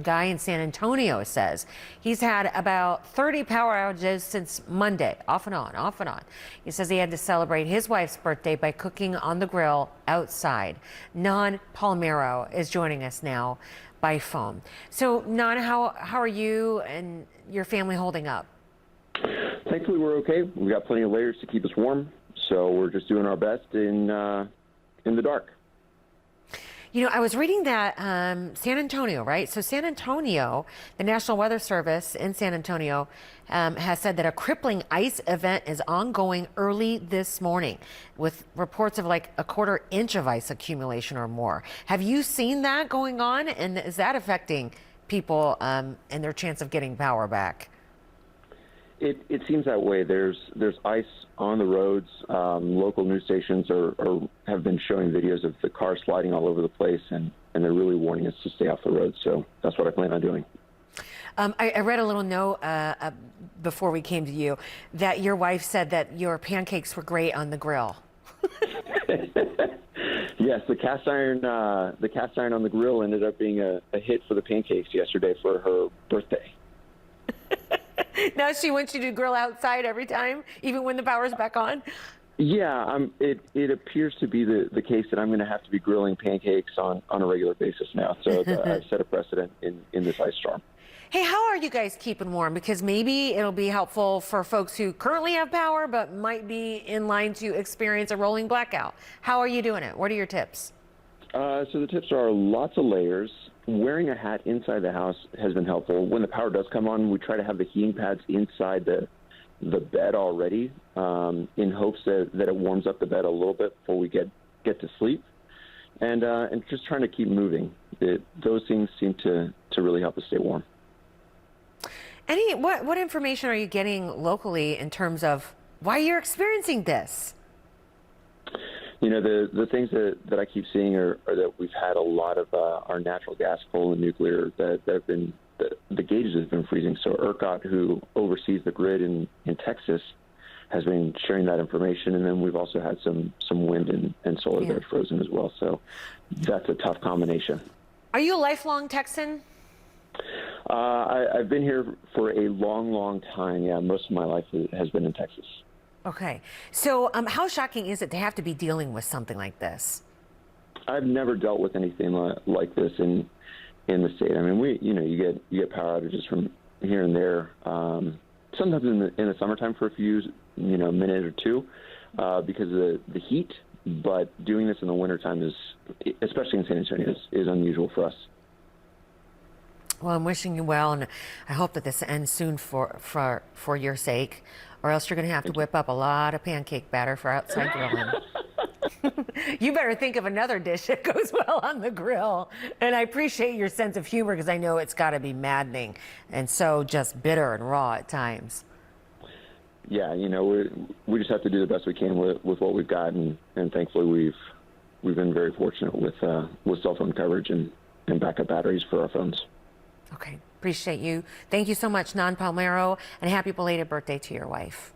guy in San Antonio says he's had about 30 power outages since Monday, off and on, off and on. He says he had to celebrate his wife's birthday by cooking on the grill outside. Nan Palmero is joining us now by phone. So, Nan, how are you and your family holding up? Thankfully, we're okay. We've got plenty of layers to keep us warm, so we're just doing our best in the dark. You know, I was reading that San Antonio, right? So San Antonio, the National Weather Service in San Antonio has said that a crippling ice event is ongoing early this morning with reports of like a quarter-inch of ice accumulation or more. Have you seen that going on? And is that affecting people and their chance of getting power back? It seems that way. There's ice on the roads. Local news stations have been showing videos of the cars sliding all over the place, and they're really warning us to stay off the road. So that's what I plan on doing. I read a little note before we came to you that your wife said that your pancakes were great on the grill. Yes, the cast iron on the grill ended up being a hit for the pancakes yesterday for her birthday. Now she wants you to grill outside every time, even when the power's back on? Yeah, it appears to be the case that I'm going to have to be grilling pancakes on a regular basis now. So I've set a precedent in this ice storm. Hey, how are you guys keeping warm? Because maybe it'll be helpful for folks who currently have power but might be in line to experience a rolling blackout. How are you doing it? What are your tips? So the tips are lots of layers. Wearing a hat inside the house has been helpful. When the power does come on, we try to have the heating pads inside the bed already in hopes that it warms up the bed a little bit before we get to sleep. And just trying to keep moving. Those things seem to really help us stay warm. What information are you getting locally in terms of why you're experiencing this? You know, the things that I keep seeing are that we've had a lot of our natural gas, coal, and nuclear that have been, the gauges have been freezing. So ERCOT, who oversees the grid in Texas, has been sharing that information. And then we've also had some wind and solar that are frozen as well. So that's a tough combination. Are you a lifelong Texan? I've been here for a long, long time. Yeah, most of my life has been in Texas. Okay. So how shocking is it to have to be dealing with something like this? I've never dealt with anything like this in the state. I mean, you get power outages from here and there. Sometimes in the summertime for a few, minute or two, because of the heat. But doing this in the wintertime is, especially in San Antonio, is unusual for us. Well, I'm wishing you well, and I hope that this ends soon for your sake, or else you're going to have to whip up a lot of pancake batter for outside grilling. You better think of another dish that goes well on the grill. And I appreciate your sense of humor because I know it's got to be maddening and so just bitter and raw at times. Yeah, we just have to do the best we can with what we've got, and thankfully we've been very fortunate with cell phone coverage and backup batteries for our phones. Okay, appreciate you. Thank you so much, Nan Palmero, and happy belated birthday to your wife.